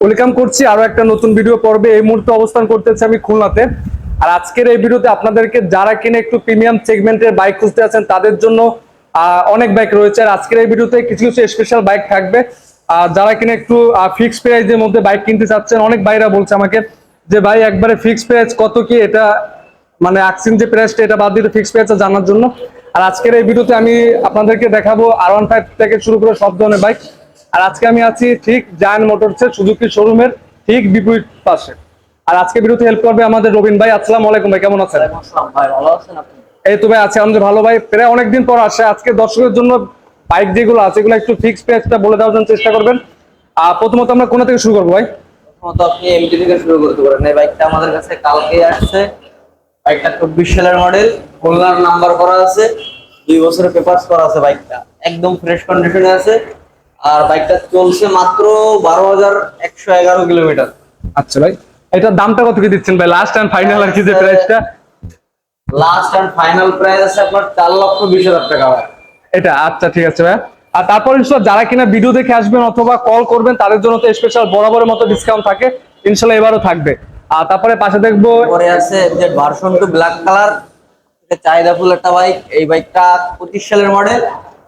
Welcome করছি আরো একটা নতুন ভিডিও পর্বে। এই মুহূর্তে অবস্থান করতেছি আমি খুলনাতে। আর আজকের এই ভিডিওতে আপনাদেরকে যারা কিনে একটু প্রিমিয়াম সেগমেন্টের বাইক খুঁজতে আছেন তাদের জন্য অনেক বাইক রয়েছে। আর আজকের এই ভিডিওতে কিছু কিছু স্পেশাল বাইক থাকবে। যারা কিনে একটু ফিক্সড প্রাইসের মধ্যে বাইক কিনতে চাচ্ছেন, অনেক ভাইরা বলছে আমাকে যে ভাই একবারে ফিক্সড প্রাইস কত কি, এটা মানে আকসিন যে প্রাইসটা এটা বাদ দিয়ে ফিক্সড প্রাইসটা জানার জন্য। আর আজকের এই ভিডিওতে আমি আপনাদেরকে দেখাবো R15 থেকে শুরু করে সব ধরনের বাইক। আর আজকে আমি আছি ঠিক জায়ান্ট মোটরসের সুজুকি শোরুমের ঠিক বিপরীত পাশে। আর আজকে ভিডিওতে হেল্প করবে আমাদের রবিন ভাই। আসসালামু আলাইকুম ভাই, কেমন আছেন? ভাই ভালো আছেন আপনি? এই তো ভাই আছি আমাদের ভালো ভাই। প্রায় অনেকদিন পর আসে। আজকে দর্শকের জন্য বাইক যেগুলো আছে এগুলো একটু ফিক্সড প্রাইসটা বলে দেওয়ার জন্য চেষ্টা করবেন। প্রথমত আমরা কোথা থেকে শুরু করবো ভাই? প্রথমত আপনি এমটি থেকে শুরু করতে পারেন। এই বাইকটা আমাদের কাছে কালকে আসছে। বাইকটা 24 সালের মডেল, খুলনার নাম্বার করা আছে, 2 বছরের পেপারস করা আছে। বাইকটা একদম ফ্রেশ কন্ডিশনে আছে। আর বাইকটা চলছে মাত্র 12,111 কিলোমিটার। আচ্ছা ভাই, এটার দামটা কত কি দিচ্ছেন ভাই? লাস্ট এন্ড ফাইনাল আর কি যে প্রাইসটা? লাস্ট এন্ড ফাইনাল প্রাইস আছে আপনার 4,20,000 টাকা ভাই। এটা আচ্ছা ঠিক আছে ভাই। আর তারপর ইনশাআল্লাহ যারা কিনা ভিডিও দেখে আসবেন অথবা কল করবেন তাদের জন্য তো স্পেশাল বরাবরের মতো ডিসকাউন্ট থাকে, ইনশাআল্লাহ এবারও থাকবে। আর তারপরে পাশে দেখবো পরে আছে যে ভার্সন 2 ব্ল্যাক কালার, এটা চাহিদাফুল একটা বাইক। এই বাইকটা 25 সালের মডেল,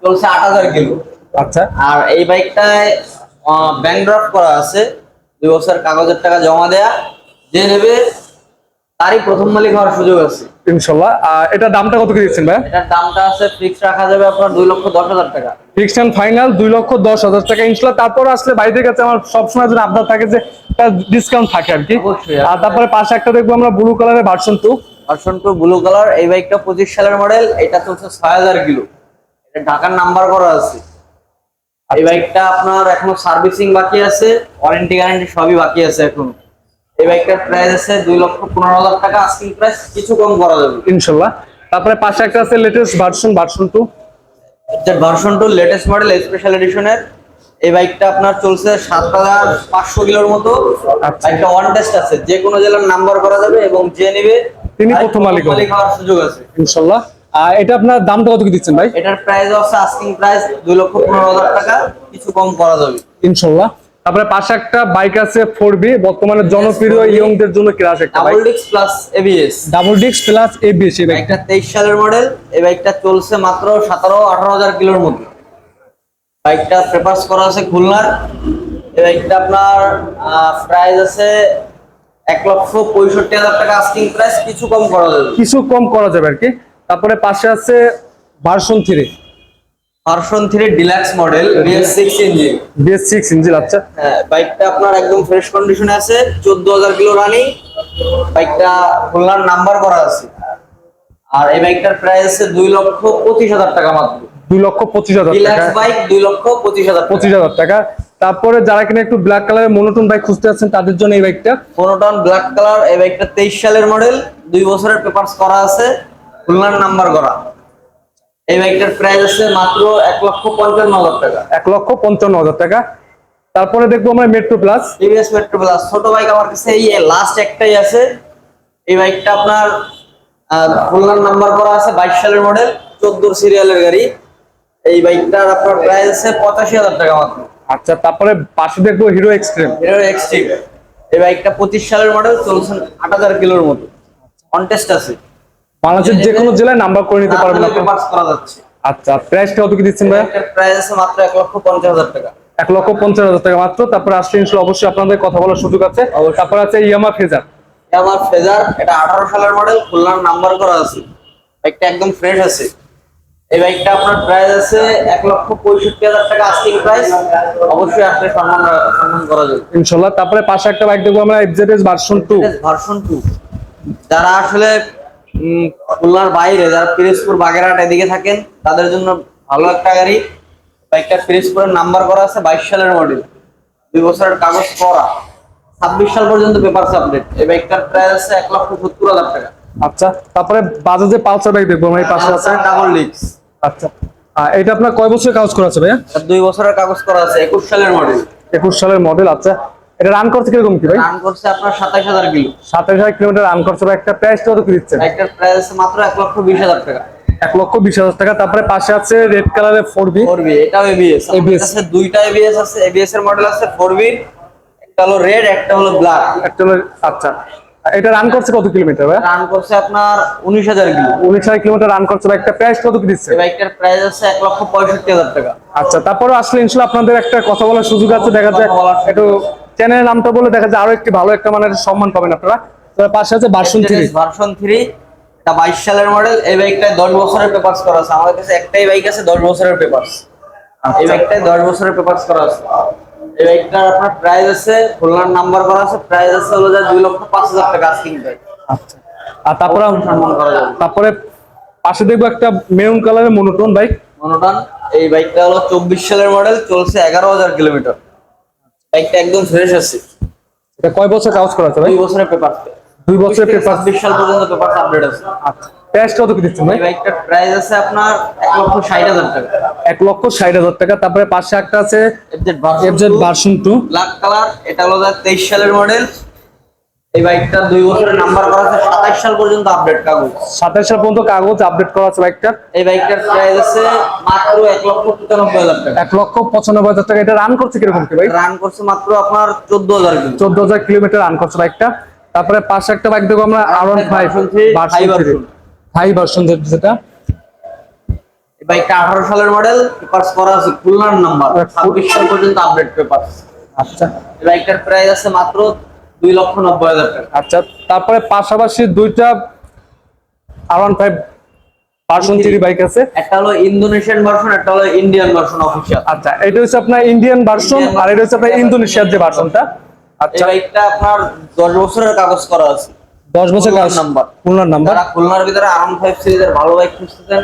চলছে 8,000 কিলো। আচ্ছা আর এই বাইকটায় ব্যাংক ড্রাফট করা আছে, 2 বছর কাগজের টাকা জমা দেয়া, যে নেবে তারই প্রথম মালিক হওয়ার সুযোগ আছে ইনশাআল্লাহ। এটা দামটা কত কি দিচ্ছেন ভাই? এটার দামটা আছে ফিক্স রাখা যাবে আপনার 2,10,000 টাকা। ফিক্সড এন্ড ফাইনাল 2,10,000 টাকা ইনশাআল্লাহ। তারপর আসলে বাইরের কাছে আমার সবসময় যেন আবদার থাকে যে ডিসকাউন্ট থাকে আর কি। অবশ্যই। আর তারপরে পাশে একটা দেখবো আমরা ব্লু কালারের ভার্সন 2। ভার্সন 2 ব্লু কালার, এই বাইকটা 25 সালের মডেল, এটা চলছে 6,000 কিলো। এটা ঢাকার নাম্বার করা আছে। এই বাইকটা আপনার এখনো সার্ভিসিং বাকি আছে, ওয়ারেন্টি গ্যারান্টি সবই বাকি আছে এখনো। এই বাইকটার প্রাইস আছে 2,15,000 টাকা, আস্কিং প্রাইস কিছু কম করা যাবে ইনশাআল্লাহ। তারপরে পাশে একটা আছে লেটেস্ট ভার্সন 2। যে ভার্সন 2 লেটেস্ট মডেল স্পেশাল এডিশনের। এই বাইকটা আপনার চলছে 7,500 কিলোর মতো। আচ্ছা। বাইকটা ওয়ান টেস্ট আছে, যে কোনো জেলার নাম্বার করা যাবে এবং যে নেবে তিনি তারই প্রথম মালিক হবেন। হওয়ার সুযোগ আছে ইনশাআল্লাহ। আর এটা আপনার দামটা কত কি দিচ্ছেন ভাই? এটার প্রাইস আছে আস্কিং প্রাইস 2,15,000 টাকা, কিছু কম করা যাবে ইনশাআল্লাহ। তারপরে পাশে একটা বাইক আছে 4B, বর্তমানে জনপ্রিয় ইয়ংদের জন্য ক্লাস একটা double bike. Disc plus ABS. Double disc plus ABS এই বাইকটা। বাইকটা 23 সালের মডেল। এই বাইকটা চলছে মাত্র 17-18,000 কিলোর মধ্যে। বাইকটা পেপারস করা আছে খুলনার। এই বাইকটা আপনার প্রাইস আছে 1,65,000 টাকা, আস্কিং প্রাইস কিছু কম করা যাবে। কিছু কম করা যাবে আর কি। তারপরে পাশে আছে version 3। Version 3 deluxe model, BS6 engine. BS6 engine. আচ্ছা হ্যাঁ, বাইকটা আপনার একদম ফ্রেশ কন্ডিশনে আছে, 14,000 কিলো রানিং। বাইকটা খুলনার নাম্বার করা আছে। আর এই বাইকটার প্রাইস আছে 2,25,000 টাকা মাত্র। 2,25,000 ডিলাক্স টাকা। বাইক 2,25,000 টাকা। 25,000 টাকা। তারপরে যারা কিনা একটু ব্ল্যাক কালারের মনোটোন বাইক খুঁজতে আছেন তাদের জন্য এই বাইকটা। মনোটন ব্ল্যাক কালার, এই বাইকটা 23 সালের মডেল, 2 বছরের পেপারস করা আছে, খুলনার নাম্বার করা। এই বাইকটার প্রাইস আছে মাত্র 1,55,000 টাকা। 1,55,000 টাকা। তারপরে দেখবো আমরা metro plus. TVS metro plus ছোট বাইক আমার কাছে এই লাস্ট একটাই আছে। এই বাইকটা আপনার খুলনার নাম্বার করা আছে, 22 সালের মডেল, 14 সিরিয়ালের গাড়ি। এই বাইকটার আপনার প্রাইস আছে 85,000 টাকা মাত্র। আচ্ছা তারপরে পাশে দেখবো হিরো এক্সট্রিম। হিরো এক্সট্রিম, এই বাইকটা 25 সালের মডেল, চলছে 8,000 কিলোর মতো, কন্টেস্ট আছে। বাংলাদেশের যে কোনো জেলায় নাম্বার করে নিতে পারবেন আপনি। পেপারস করা যাচ্ছে। আচ্ছা প্রাইসটা কত কি দিচ্ছেন ভাই? এটার প্রাইস আছে মাত্র 1,50,000 টাকা। 1,50,000 টাকা মাত্র। তারপরে আসলে ইনশাআল্লাহ অবশ্যই আপনাদের কথা বলার সুযোগ আছে। তারপর আছে ইয়ামা ফেজার। আমার ফেজার, এটা 18 সালের মডেল, খুলনার নাম্বার করা আছে। বাইকটা একদম ফ্রেশ আছে। এই বাইকটা আপনার প্রাইস আছে 1,65,000 টাকা, আস্কিং প্রাইস। অবশ্যই আসলে সম্মান করা যাবে ইনশাআল্লাহ। তারপরে পাশে একটা বাইক দেখবো আমরা FZS ভার্সন 2। ভার্সন 2। যারা আসলে খুলনার বাইরে, যারা পিরোজপুর বাগেরহাট এদিকে থাকেন, তাদের জন্য ভালো একটা গাড়ি। বাইকটা পিরোজপুরের নাম্বার করা আছে, 22 সালের মডেল, 2 বছরের কাগজ করা, 26 সাল পর্যন্ত পেপারস আপডেট। এই বাইকটার প্রাইস আছে 1,70,000 টাকা। আচ্ছা তারপরে বাজাজের পালসার বাইক দেখবো আমরা, এই পাশে আছে ডাবল ডিস্ক। আচ্ছা এটা আপনার কয় বছর কাজ করা আছে ভাইয়া? 2 বছরের কাগজ করা আছে, 21 সালের মডেল। 21 সালের মডেল। আচ্ছা এটা রান করছে কিরকম কি ভাই? রান করছে আপনার 27,000 কিলো। 27,000 কিলোমিটার রান করছে। ভাই একটা প্রাইস কত কি দিচ্ছেন? বাইকটার প্রাইস আছে মাত্র 1,20,000 টাকা। 1,20,000 টাকা। তারপরে পাশে আছে রেড কালারের 4B। ফোরবি, এটাও এবিএস। ABS আছে দুইটা এবিএস আছে, এবিএস এর মডেল আছে 4B, একটা হলো রেড, একটা হলো ব্ল্যাক। একটা হলো, আচ্ছা এটা রান করছে কত কিলোমিটার ভাই? রান করছে আপনার 19,000 কিলো। 19 কিলোমিটার রান করছে ভাই। একটা প্রাইস কত কি দিচ্ছে? এই বাইকটার প্রাইস আছে 1,65,000 টাকা। আচ্ছা, তারপরে আসলে ইনশাল্লাহ আপনাদের একটা কথা বলার সুযোগ আছে, দেখা যায় কথা বলার সুযোগ একটু চ্যানেলের নামটা বলে দেখা যায় আরো একটি ভালো একটা মানের সম্মান পাবেন আপনারা। তার পাশে আছে ভার্সন 3। ভার্সন 3, এটা 22 সালের মডেল। এই বাইকটায় 10 বছরের পেপারস করা আছে। আমাদের কাছে একটাই বাইক আছে 10 বছরের পেপারস। এই বাইকটায় 10 বছরের পেপারস করা আছে। এই বাইকটার আপনার প্রাইস আছে, খুলনার নাম্বার করা আছে, প্রাইস আছে হলো যে 2,05,000 টাকা আস্কিং প্রাইস। আচ্ছা, আর তারপরে সম্মান করা যাবে। তারপরে পাশে দেখবো একটা মেরুন কালারের মনোটোন বাইক। মনোটন, এই বাইকটা হলো 24 সালের মডেল, চলছে 11,000 কিলোমিটার। বাইকটা একদম ফ্রেশ আছে। এটা কয় বছর কাজ করা আছে ভাই? 2 বছরের পেপারস। 2 বছরের পেপার। 26 সাল পর্যন্ত পেপারস আপডেট আছে। আচ্ছা, প্রাইস কত কি দিচ্ছেন ভাই? এই বাইকটার প্রাইস আছে আপনার 1,60,000 টাকা। 1,60,000 টাকা। তারপরে পাশে একটা আছে FZ FZ version 2। Black colour, এটা হলো 23 সালের মডেল। এই বাইকটা 2 বছরের নাম্বার করা আছে, 27 সাল পর্যন্ত আপডেট কাগজ। 27 সাল পর্যন্ত কাগজ আপডেট করা আছে বাইকটা। এই বাইকটার প্রাইস আছে মাত্র 1,95,000 টাকা। 1,95,000 টাকা। এটা রান করছে কিরকম কি ভাই? রান করছে মাত্র আপনার 14,000 কিলো। 14,000 কিলোমিটার রান করছে বাইকটা। তারপরে পাশে একটা বাইক দেখো আমরা R15 ভার্সন 3 হাই ভার্সন যেটা। এই বাইকটা 18 সালের মডেল, পেপারস করা আছে, খুলনার নাম্বার, 26 সাল পর্যন্ত আপডেট পেপারস। আচ্ছা এই বাইকটার প্রাইস আছে মাত্র 2,90,000 টাকা। আচ্ছা, তারপরে পাশাপাশি দুইটা R15 ভার্সন 3 বাইক আছে। একটা হলো ইন্দোনেশিয়ান ভার্সন, একটা হলো ইন্ডিয়ান ভার্সন অফিশিয়াল। আচ্ছা, এটা হচ্ছে আপনার ইন্ডিয়ান ভার্সন, আর এটা হচ্ছে আপনার ইন্দোনেশিয়ার যে ভার্সনটা। এই আচ্ছা, বাইকটা আপনার 10 বছরের কাগজ করা আছে। 10 বছর কাজ নাম্বার। খুলনার নাম্বার। যারা খুলনার ভিতরে R15 সিরিজের ভালো বাইক খুঁজতেছেন,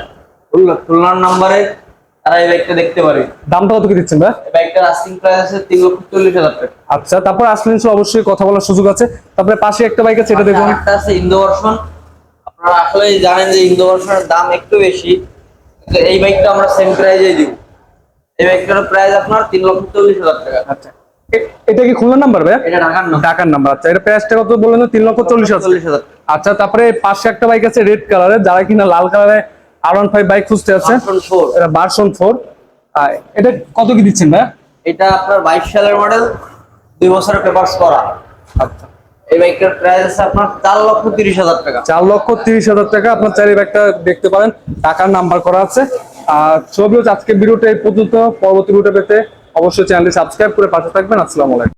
খুলনার নাম্বারে তারা এই বাইকটা দেখতে পারে। দামটা কত কি দিচ্ছেন ভাই? এই বাইকটার আস্কিং প্রাইস আছে 3,40,000 টাকা। আচ্ছা, তারপর আসলে অবশ্যই কথা বলার সুযোগ আছে। তারপরে পাশে একটা বাইক আছে, এটা দেখুন। একটা আছে ইন্দো ভার্সন। আপনারা আসলেই জানেন যে ইন্দো ভার্সনের দাম একটু বেশি, কিন্তু এই বাইকটা আমরা সেম প্রাইজেই দিব। এই বাইকটার প্রাইস আপনার 3,40,000 টাকা। আচ্ছা, এটা কি খুলনার নাম্বার ভাই? এটা ঢাকার নাম। ঢাকার নাম্বার। আচ্ছা, এটা প্রাইসটা কত বললেন? 3,40,000। 40,000। আচ্ছা, তারপরে পাশে একটা বাইক আছে রেড কালারের, যারা কিনা লাল কালারে R15 বাইক খুঁজতে আছে, ভার্সন 4। এটা ভার্সন 4। এটা কত কি দিচ্ছেন ভাই? এটা আপনার 22 সালের মডেল, 2 বছরের পেপারস করা। আচ্ছা, এই বাইকটার প্রাইস আছে আপনার 4,30,000 টাকা। 4,30,000 টাকা। আপনার চাইলে বাইকটা দেখতে পারেন, টাকার নাম্বার করা আছে। আর ছবি হচ্ছে আজকের ভিডিওটা এই পর্যন্ত। পরবর্তী ভিডিও পেতে অবশ্যই চ্যানেলটি সাবস্ক্রাইব করে পাশে থাকবেন। আসসালামু আলাইকুম।